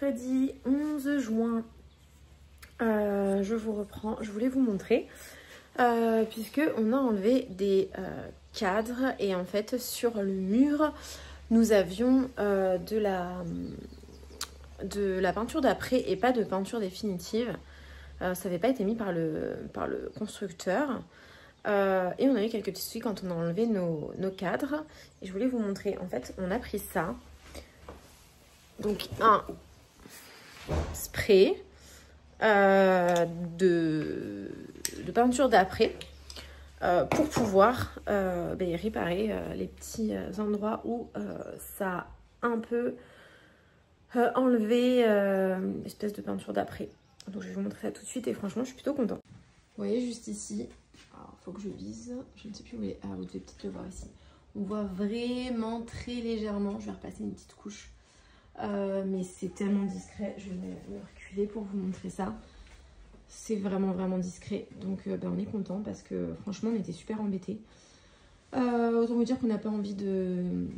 mercredi 11 juin. Je vous reprends, je voulais vous montrer puisque on a enlevé des cadres et en fait sur le mur nous avions de la peinture d'après et pas de peinture définitive. Ça n'avait pas été mis par le constructeur. Et on a eu quelques petits soucis quand on a enlevé nos cadres. Et je voulais vous montrer, en fait, on a pris ça. Donc un spray de peinture d'après pour pouvoir réparer les petits endroits où ça a un peu enlevé l'espèce de peinture d'après. Donc je vais vous montrer ça tout de suite et franchement je suis plutôt contente. Vous voyez juste ici, alors faut que je vise, je ne sais plus où il est, vous devez peut-être le voir ici. On voit vraiment très légèrement, je vais repasser une petite couche. Mais c'est tellement discret, je vais me reculer pour vous montrer ça. C'est vraiment discret, donc on est content parce que franchement on était super embêtés. Autant vous dire qu'on n'a pas envie de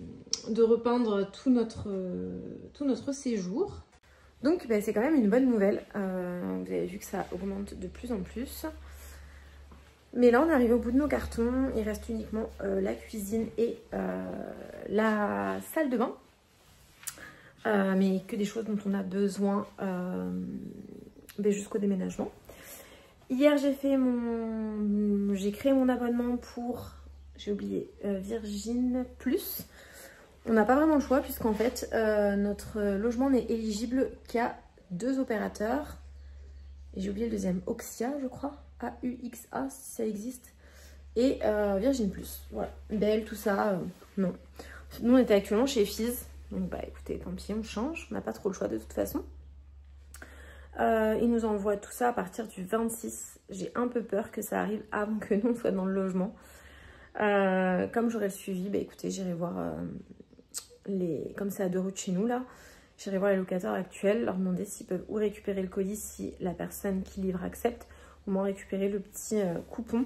repeindre tout notre séjour. Donc c'est quand même une bonne nouvelle, vous avez vu que ça augmente de plus en plus. Mais là on est arrivé au bout de nos cartons, il reste uniquement la cuisine et la salle de bain. Mais que des choses dont on a besoin jusqu'au déménagement. Hier j'ai créé mon abonnement pour, j'ai oublié, Virgin Plus. On n'a pas vraiment le choix puisqu'en fait notre logement n'est éligible qu'à 2 opérateurs. Et j'ai oublié le deuxième, Oxia je crois, AUXA si ça existe. Et Virgin Plus, voilà. Belle, tout ça, non. Nous on était actuellement chez Fizz. Donc écoutez, tant pis, on change, on n'a pas trop le choix de toute façon. Ils nous envoient tout ça à partir du 26. J'ai un peu peur que ça arrive avant que nous on soit dans le logement. Comme j'aurai le suivi, écoutez, j'irai voir comme c'est à 2 rues de chez nous là, j'irai voir les locataires actuels, leur demander s'ils peuvent ou récupérer le colis si la personne qui livre accepte, ou m'en récupérer le petit coupon.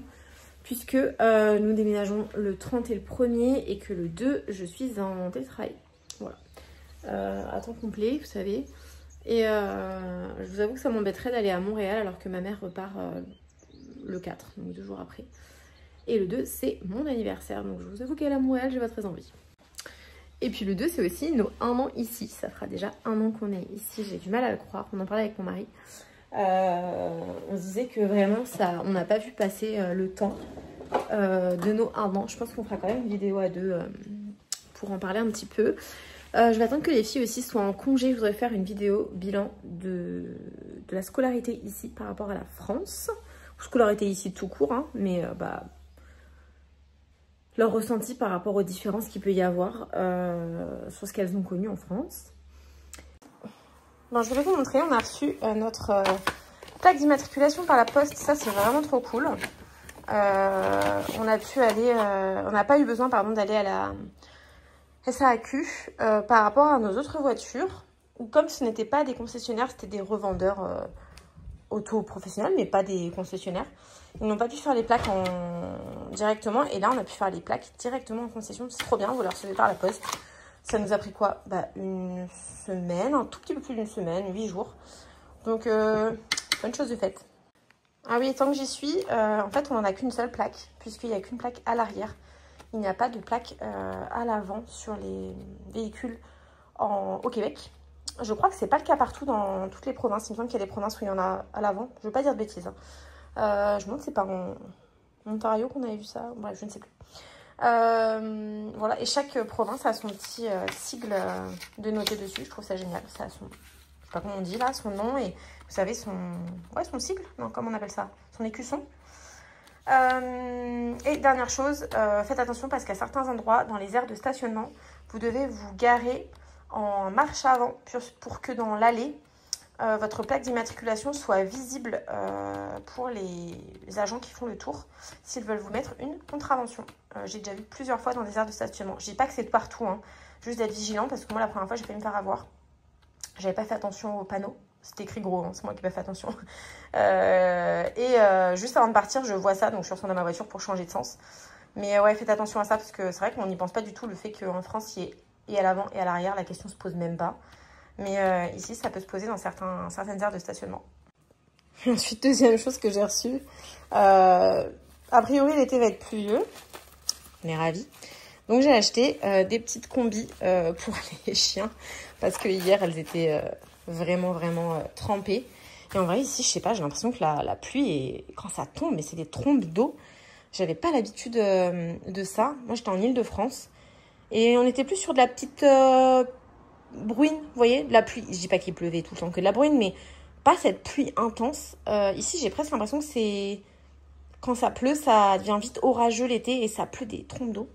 Puisque nous déménageons le 30 et le 1er et que le 2, je suis en télétravail. Voilà, à temps complet, vous savez. Et je vous avoue que ça m'embêterait d'aller à Montréal alors que ma mère repart le 4, donc 2 jours après. Et le 2, c'est mon anniversaire, donc je vous avoue qu'aller à Montréal, j'ai pas très envie. Et puis le 2, c'est aussi nos 1 an ici. Ça fera déjà 1 an qu'on est ici, j'ai du mal à le croire. On en parlait avec mon mari. On se disait que vraiment, on n'a pas vu passer le temps de nos 1 an. Je pense qu'on fera quand même une vidéo à 2 pour en parler un petit peu. Je vais attendre que les filles aussi soient en congé. Je voudrais faire une vidéo bilan de la scolarité ici par rapport à la France. Scolarité ici tout court, hein, mais leur ressenti par rapport aux différences qu'il peut y avoir sur ce qu'elles ont connu en France. Bon, je voulais vous montrer, on a reçu notre plaque d'immatriculation par la poste. Ça, c'est vraiment trop cool. On a pu aller, on n'a pas eu besoin, pardon, d'aller à la SAQ par rapport à nos autres voitures, ou comme ce n'était pas des concessionnaires, c'était des revendeurs auto-professionnels, mais pas des concessionnaires. Ils n'ont pas pu faire les plaques directement, et là on a pu faire les plaques directement en concession. C'est trop bien, vous les recevez par la poste. Ça nous a pris quoi? Une semaine, un tout petit peu plus d'une semaine, 8 jours. Donc bonne chose de faite. Ah oui, tant que j'y suis, en fait on n'en a qu'une seule plaque, puisqu'il n'y a qu'une plaque à l'arrière. Il n'y a pas de plaque à l'avant sur les véhicules au Québec. Je crois que c'est pas le cas partout dans toutes les provinces. Il me semble qu'il y a des provinces où il y en a à l'avant. Je ne veux pas dire de bêtises. Hein. Je me demande si c'est pas en Ontario qu'on avait vu ça. Bref, je ne sais plus. Voilà, et chaque province a son petit sigle de noté dessus. Je trouve ça génial. Ça a son, je sais pas comment on dit là, son nom et vous savez son sigle. Non, comment on appelle ça? Son écusson. Et dernière chose, faites attention parce qu'à certains endroits, dans les aires de stationnement, vous devez vous garer en marche avant pour que dans l'allée, votre plaque d'immatriculation soit visible pour les agents qui font le tour s'ils veulent vous mettre une contravention. J'ai déjà vu plusieurs fois dans des aires de stationnement. Je dis pas que c'est de partout, hein, juste d'être vigilant parce que moi la première fois j'ai failli me faire avoir. J'avais pas fait attention aux panneaux. C'était écrit gros, hein, c'est moi qui n'ai pas fait attention. Juste avant de partir, je vois ça, donc je retourne à ma voiture pour changer de sens. Mais ouais, faites attention à ça, parce que c'est vrai qu'on n'y pense pas du tout, le fait qu'en France, il y ait et à l'avant et à l'arrière, la question se pose même pas. Mais ici, ça peut se poser dans certaines aires de stationnement. Ensuite, deuxième chose que j'ai reçue. A priori, l'été va être pluvieux. On est ravis. Donc, j'ai acheté des petites combis pour les chiens. Parce que hier, elles étaient vraiment trempées. Et en vrai, ici, je sais pas, j'ai l'impression que la pluie, quand ça tombe, mais c'est des trombes d'eau. J'avais pas l'habitude de ça. Moi, j'étais en Île-de-France. Et on était plus sur de la petite bruine, vous voyez, de la pluie. Je dis pas qu'il pleuvait tout le temps que de la bruine, mais pas cette pluie intense. Ici, j'ai presque l'impression que c'est... Quand ça pleut, ça devient vite orageux l'été et ça pleut des trombes d'eau.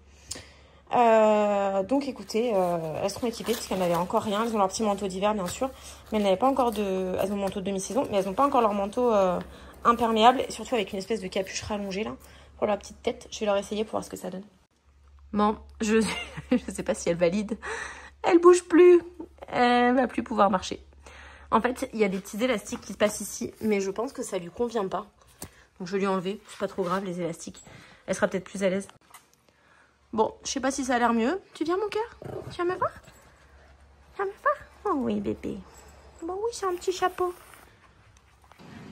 Donc écoutez, elles seront équipées parce qu'elles n'avaient encore rien. Elles ont leur petit manteau d'hiver, bien sûr, mais elles n'avaient pas encore de... Elles ont le manteau de demi-saison, mais elles n'ont pas encore leur manteau imperméable, et surtout avec une espèce de capuche rallongée, là, pour leur petite tête. Je vais leur essayer pour voir ce que ça donne. Bon, je sais pas si elle valide. Elle bouge plus. Elle va plus pouvoir marcher. En fait, il y a des petits élastiques qui se passent ici, mais je pense que ça lui convient pas. Donc je vais lui enlever. C'est pas trop grave, les élastiques. Elle sera peut-être plus à l'aise. Bon, je sais pas si ça a l'air mieux. Tu viens, mon cœur? Tu viens me voir? Tu viens me voir? Oh oui, bébé. Bon oui, c'est un petit chapeau.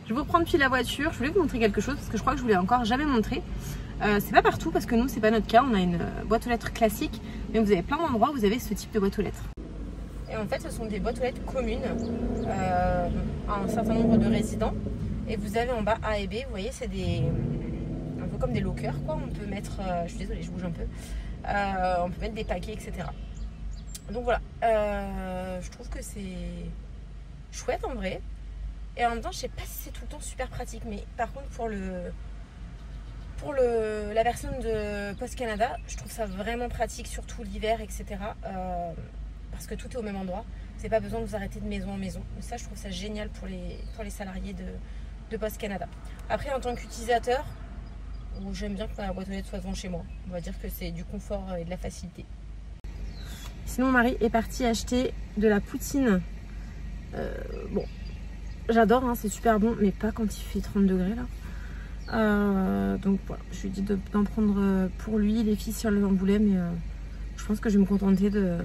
Je vais vous reprendre depuis la voiture. Je voulais vous montrer quelque chose parce que je crois que je vous l'ai encore jamais montré. C'est pas partout parce que nous, c'est pas notre cas. On a une boîte aux lettres classique, mais vous avez plein d'endroits où vous avez ce type de boîte aux lettres. Et en fait, ce sont des boîtes aux lettres communes à un certain nombre de résidents. Et vous avez en bas A et B, vous voyez, c'est des... un peu comme des lockers, quoi. On peut mettre... je suis désolée, je bouge un peu. On peut mettre des paquets, etc. Donc voilà. Je trouve que c'est chouette en vrai. Et en même temps, je sais pas si c'est tout le temps super pratique. Mais par contre, pour la version de Post Canada, je trouve ça vraiment pratique, surtout l'hiver, etc. Parce que tout est au même endroit. Vous n'avez pas besoin de vous arrêter de maison en maison. Donc ça, je trouve ça génial pour les salariés de Post Canada. Après, en tant qu'utilisateur, j'aime bien que la boîte aux lettres soit devant chez moi. On va dire que c'est du confort et de la facilité. Sinon, mon mari est parti acheter de la poutine. Bon, j'adore, hein, c'est super bon, mais pas quand il fait 30 degrés là. Donc voilà, je lui ai dit d'en prendre pour lui. Les filles, si elles en voulaient, mais je pense que je vais me contenter de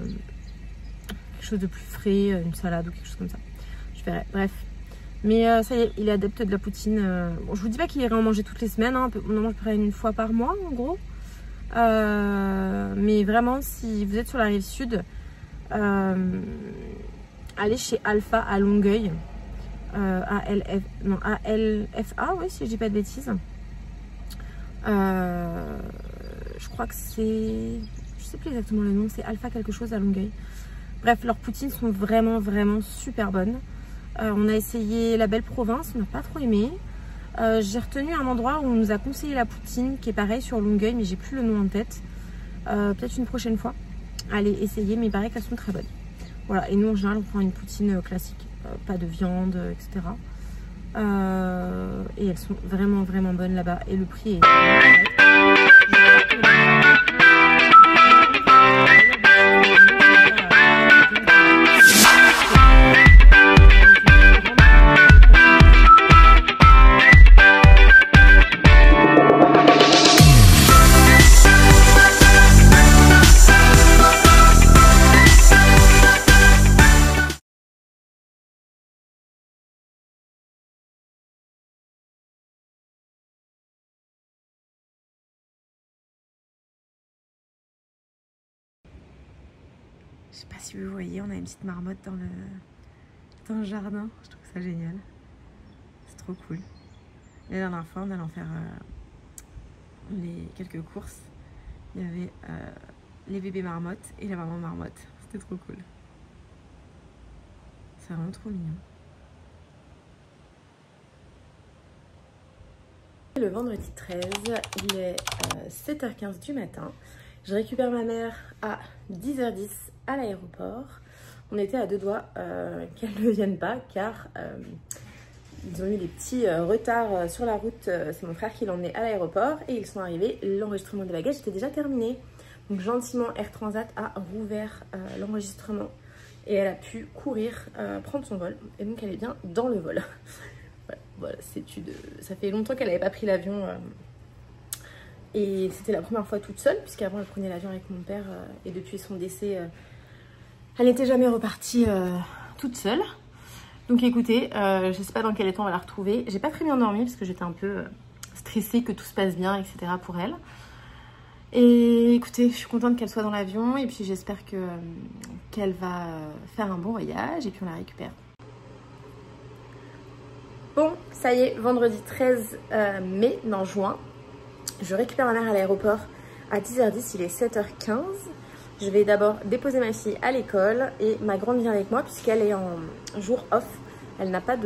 quelque chose de plus frais, une salade ou quelque chose comme ça. Je verrai, bref. Mais ça y est, il est adepte de la poutine. Bon, je vous dis pas qu'il irait en manger toutes les semaines, hein. On en mange près une fois par mois en gros. Mais vraiment, si vous êtes sur la rive sud, allez chez Alpha à Longueuil. ALFA, oui, si je dis pas de bêtises. Je crois que c'est... Je sais plus exactement le nom, c'est Alpha quelque chose à Longueuil. Bref, leurs poutines sont vraiment super bonnes. On a essayé la Belle Province, on n'a pas trop aimé. J'ai retenu un endroit où on nous a conseillé la poutine, qui est pareil sur Longueuil, mais j'ai plus le nom en tête. Peut-être une prochaine fois. Allez essayer, mais il paraît qu'elles sont très bonnes. Voilà, et nous en général on prend une poutine classique, pas de viande, etc. Et elles sont vraiment bonnes là-bas. Et le prix est... Je sais pas si vous voyez, on a une petite marmotte dans le jardin. Je trouve ça génial. C'est trop cool. La dernière fois, en allant faire quelques courses, il y avait les bébés marmottes et la maman marmotte. C'était trop cool. C'est vraiment trop mignon. Le vendredi 13, il est 7h15 du matin. Je récupère ma mère à 10h10 à l'aéroport. On était à deux doigts qu'elle ne vienne pas car ils ont eu des petits retards sur la route. C'est mon frère qui l'a emmené à l'aéroport et ils sont arrivés. L'enregistrement des bagages était déjà terminé. Donc gentiment, Air Transat a rouvert l'enregistrement et elle a pu courir prendre son vol. Et donc elle est bien dans le vol. Voilà, ça fait longtemps qu'elle n'avait pas pris l'avion. Et c'était la première fois toute seule, puisqu'avant elle prenait l'avion avec mon père. Et depuis son décès, elle n'était jamais repartie toute seule. Donc écoutez, je sais pas dans quel état on va la retrouver. J'ai pas très bien dormi parce que j'étais un peu stressée que tout se passe bien, etc. pour elle. Et écoutez, je suis contente qu'elle soit dans l'avion et puis j'espère qu'elle va faire un bon voyage et puis on la récupère. Bon, ça y est, vendredi 13 mai, non juin, je récupère ma mère à l'aéroport à 10h10, il est 7h15. Je vais d'abord déposer ma fille à l'école et ma grande vient avec moi puisqu'elle est en jour off. Elle n'a pas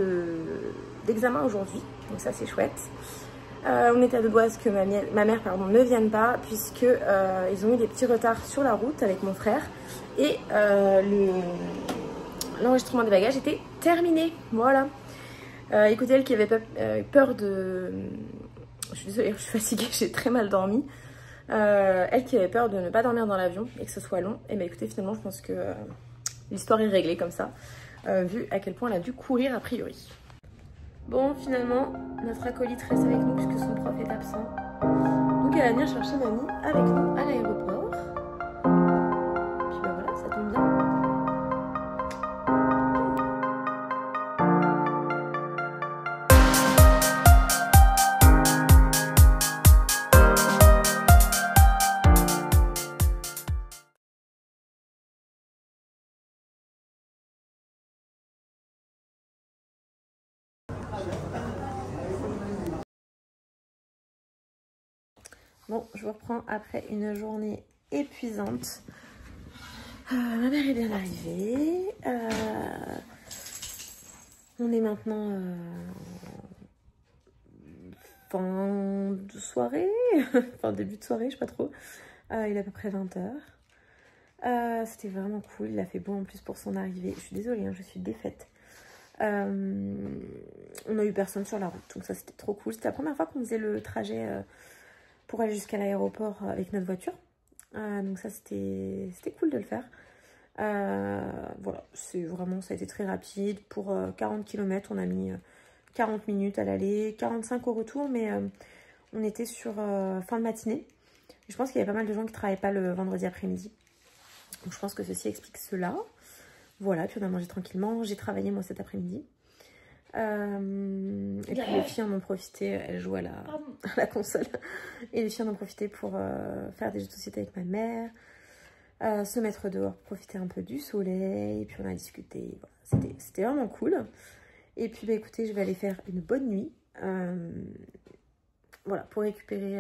d'examen aujourd'hui, donc ça c'est chouette. On était à deux doigts à ce que ma mère ne vienne pas puisque ils ont eu des petits retards sur la route avec mon frère et l'enregistrement des bagages était terminé. Voilà. Écoutez, elle qui avait peur de... Je suis désolée, je suis fatiguée, j'ai très mal dormi. Elle qui avait peur de ne pas dormir dans l'avion et que ce soit long. Et bien écoutez, finalement je pense que l'histoire est réglée comme ça, vu à quel point elle a dû courir a priori. Bon, finalement, notre acolyte reste avec nous puisque son prof est absent. Donc elle va venir chercher mamie avec nous à l'aéroport. Puis ben voilà, ça tombe bien. Bon, je vous reprends après une journée épuisante. Ma mère est bien arrivée. On est maintenant fin de soirée, enfin début de soirée, je sais pas trop. Il est à peu près 20h. C'était vraiment cool, il a fait beau en plus pour son arrivée. Je suis désolée, hein, je suis défaite. On n'a eu personne sur la route, donc ça c'était trop cool. C'était la première fois qu'on faisait le trajet pour aller jusqu'à l'aéroport avec notre voiture. Donc ça c'était cool de le faire. Voilà, c'est vraiment, ça a été très rapide. Pour 40 km, on a mis 40 minutes à l'aller, 45 au retour, mais on était sur fin de matinée. Je pense qu'il y avait pas mal de gens qui ne travaillaient pas le vendredi après-midi. Donc je pense que ceci explique cela. Voilà, puis on a mangé tranquillement. J'ai travaillé moi cet après-midi. Et puis les filles en ont profité, elles jouent à la console. Et les filles en ont profité pour faire des jeux de société avec ma mère, se mettre dehors, profiter un peu du soleil. Et puis on a discuté. Voilà. C'était vraiment cool. Et puis bah, écoutez, je vais aller faire une bonne nuit. Voilà, pour récupérer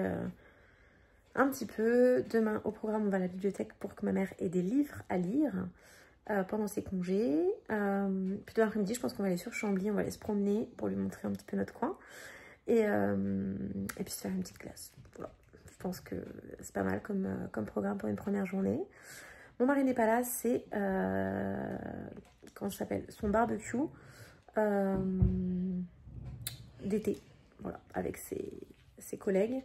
un petit peu. Demain au programme, on va à la bibliothèque pour que ma mère ait des livres à lire pendant ses congés. Puis de l'après-midi, je pense qu'on va aller sur Chambly, on va aller se promener pour lui montrer un petit peu notre coin. Et puis se faire une petite glace. Voilà. Je pense que c'est pas mal comme programme pour une première journée. Mon mari n'est pas là, c'est comment ça s'appelle, son barbecue d'été. Voilà, avec ses collègues.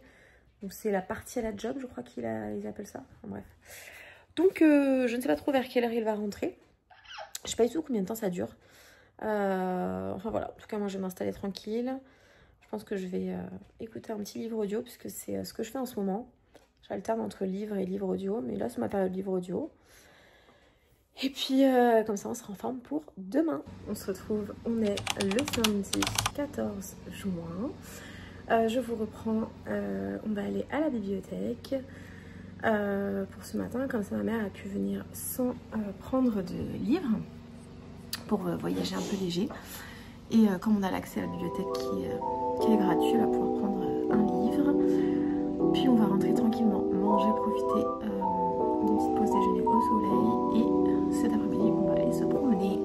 Donc c'est la partie à la job, je crois qu'ils appellent ça. Enfin, bref. Donc je ne sais pas trop vers quelle heure il va rentrer. Je sais pas du tout combien de temps ça dure. Enfin voilà, en tout cas moi je vais m'installer tranquille. Je pense que je vais écouter un petit livre audio puisque c'est ce que je fais en ce moment. J'alterne entre livre et livre audio, mais là c'est ma période livre audio. Et puis comme ça on sera en forme pour demain. On se retrouve, on est le samedi 14 juin. Je vous reprends, on va aller à la bibliothèque pour ce matin, comme ça ma mère a pu venir sans prendre de livres pour voyager un peu léger. Et comme on a l'accès à la bibliothèque qui est gratuit, elle va pouvoir prendre un livre. Puis on va rentrer tranquillement, manger, profiter d'une petite pause déjeuner au soleil. Et cet après-midi, on va aller se promener.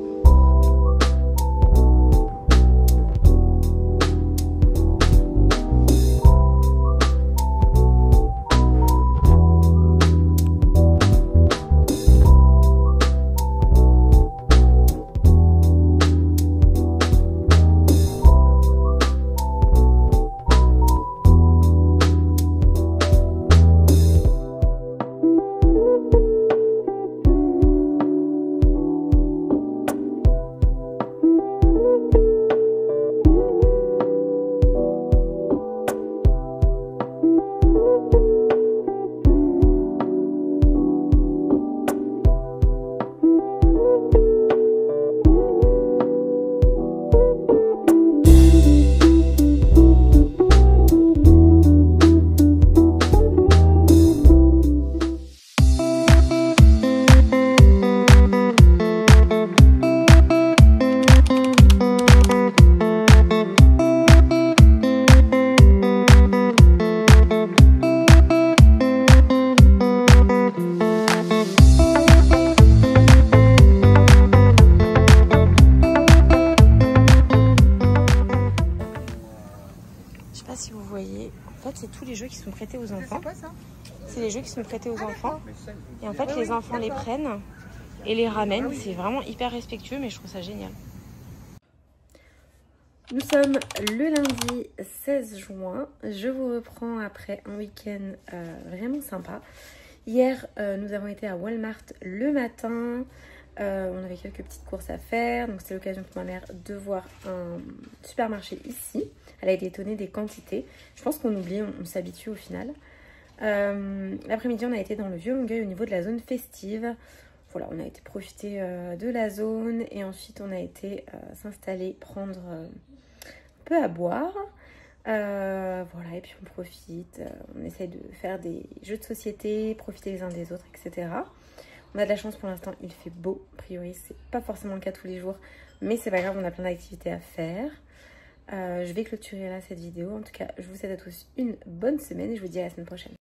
voyez, en fait, c'est tous les jeux qui sont prêtés aux enfants. C'est quoi ça? C'est les jeux qui sont prêtés aux enfants. Et en fait, Oui, les enfants les prennent et les ramènent. Ah oui. C'est vraiment hyper respectueux, mais je trouve ça génial. Nous sommes le lundi 16 juin. Je vous reprends après un week-end vraiment sympa. Hier, nous avons été à Walmart le matin. On avait quelques petites courses à faire. Donc, c'était l'occasion pour ma mère de voir un supermarché ici. Elle a été étonnée des quantités. Je pense qu'on oublie, on s'habitue au final. L'après-midi, on a été dans le Vieux-Longueuil au niveau de la zone festive. Voilà, on a été profiter de la zone. Et ensuite, on a été s'installer, prendre un peu à boire. Voilà, et puis on profite, on essaye de faire des jeux de société, profiter les uns des autres, etc. On a de la chance pour l'instant, il fait beau. A priori, c'est pas forcément le cas tous les jours, mais c'est pas grave, on a plein d'activités à faire. Je vais clôturer là cette vidéo. En tout cas, je vous souhaite à tous une bonne semaine et je vous dis à la semaine prochaine.